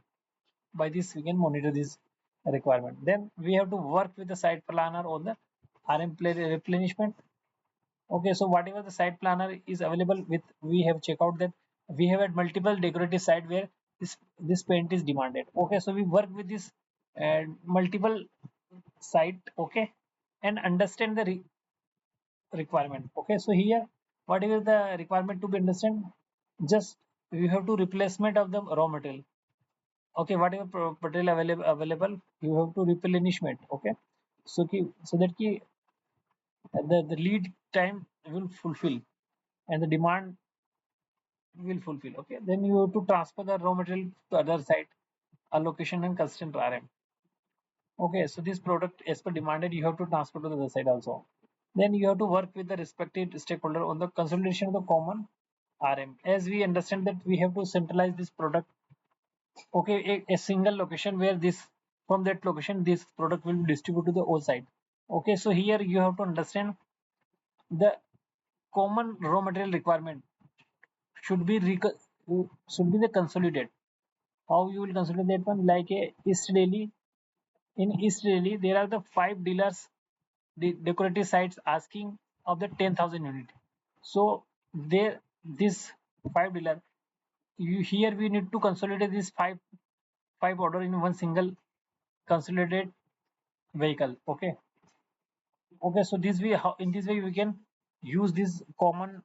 By this we can monitor this requirement. Then we have to work with the site planner on the RM replenishment. Okay, so whatever the site planner is available with, we have checked out that we have at multiple decorative site where this paint is demanded. Okay, so we work with this multiple site. Okay, and understand the requirement. Okay, so here whatever the requirement to be understand, just we have to replacement of the raw material. Okay, whatever material available, you have to replenishment. Okay, so so that the lead time will fulfill and the demand will fulfill. Okay, then you have to transfer the raw material to other site, allocation and constant RM. Okay, so this product as per demanded, you have to transfer to the other side also. Then you have to work with the respective stakeholder on the consolidation of the common RM. As we understand that we have to centralize this product. Okay, a single location where this, from that location this product will be distributed to the whole site. Okay, so here you have to understand the common raw material requirement should be should be the consolidate. How you will consolidate that one? Like a East Delhi, in East Delhi there are the 5 dealers, the decorative sites asking of the 10,000 unit. So there, this 5 dealer, you, here we need to consolidate this five order in one single consolidated vehicle. Okay, okay, so this way, how in this way we can use this common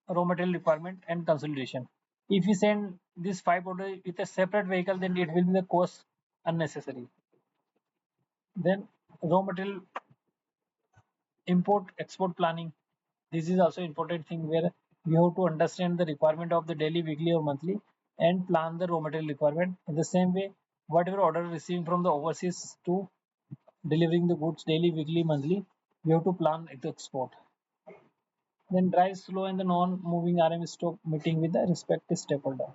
raw material requirement and consolidation. If we send this 5 order with a separate vehicle, then it will be the cost unnecessary. Then raw material import export planning. This is also important thing where you have to understand the requirement of the daily, weekly or monthly and plan the raw material requirement. In the same way, whatever order receiving from the overseas to delivering the goods daily, weekly, monthly, you have to plan the export. Then drive slow and the non-moving RM stock meeting with the respective stakeholder.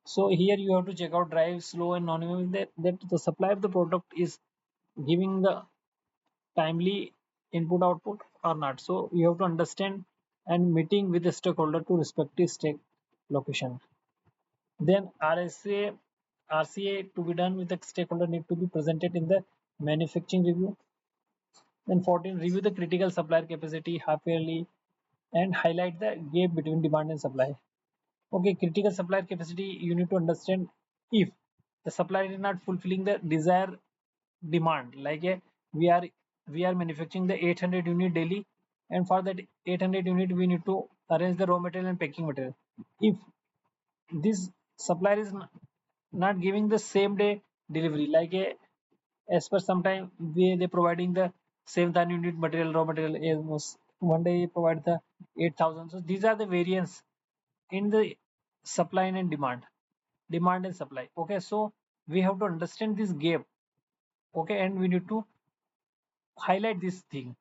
So here you have to check out drive slow and non-moving that the supply of the product is giving the timely input output or not. So you have to understand and meeting with the stakeholder to respective stake location. Then RCA to be done with the stakeholder need to be presented in the manufacturing review. Then 14, review the critical supplier capacity half yearly and highlight the gap between demand and supply. Okay, critical supplier capacity, you need to understand if the supplier is not fulfilling the desired demand, like we are manufacturing the 800 unit daily, and for that 800 unit we need to arrange the raw material and packing material. If this supplier is not giving the same day delivery, like as per sometime they providing the 7,000 unit material raw material, almost one day provide the 8,000. So these are the variance in the supply and demand and supply. Okay, so we have to understand this gap. Okay, and we need to highlight this thing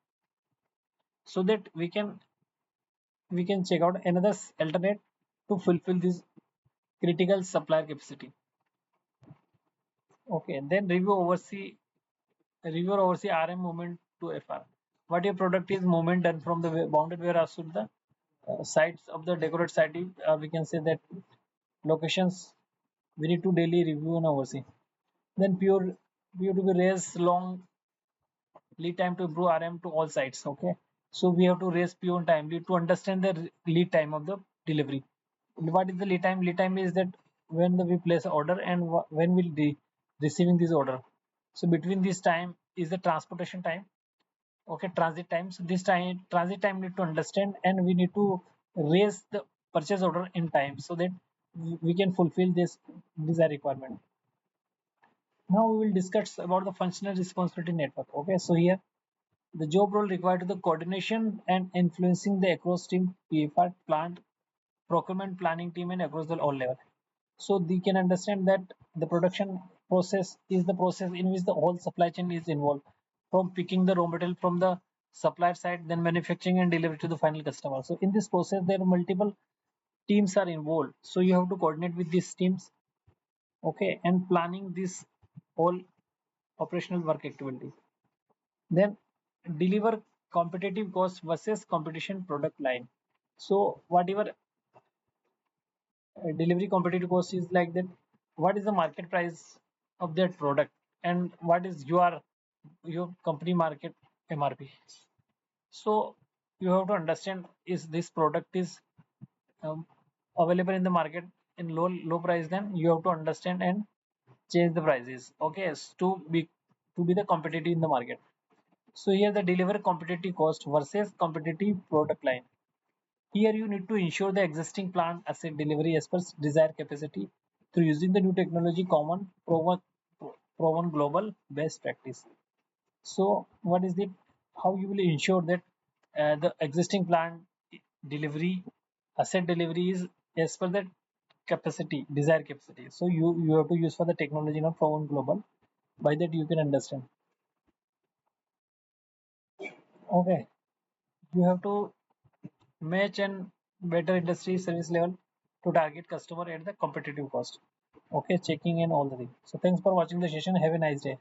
so that we can check out another alternate to fulfill this critical supplier capacity. Okay, then review oversee RM movement to FR. What your product is movement done from the bounded warehouse to the sites of the decorate site. We can say that locations we need to daily review and oversee. Then pure to be raise long lead time to improve RM to all sites. Okay, so we have to raise PO on timely to understand the lead time of the delivery. What is the lead time? Lead time is that we place an order and when we'll be receiving this order. So between this time is the transportation time. Okay, transit time. So this time transit time need to understand, and we need to raise the purchase order in time so that we can fulfill this desired requirement. Now we will discuss about the functional responsibility network. Okay, so here the job role required to the coordination and influencing the across team, PFR, plant, procurement, planning team, and across the all level. So they can understand that the production process is the process in which the whole supply chain is involved, from picking the raw material from the supplier side, then manufacturing and delivery to the final customer. So in this process, there are multiple teams are involved. So you have to coordinate with these teams, okay, and planning this whole operational work activity. Then deliver competitive cost versus competition product line. So whatever delivery competitive cost is like that, what is the market price of that product and what is your company market MRP. So you have to understand is this product is um, available in the market in low price, then you have to understand and change the prices, okay, to be the competitive in the market. So here the deliver competitive cost versus competitive product line. Here you need to ensure the existing plant asset delivery as per desired capacity through using the new technology common proven global best practice. So what is it? How you will ensure that the existing plant delivery asset delivery is as per the capacity desired capacity. So you have to use for the technology not proven global. By that you can understand. Okay, you have to match and better industry service level to target customer at the competitive cost. Okay, checking in all the things. So thanks for watching the session. Have a nice day.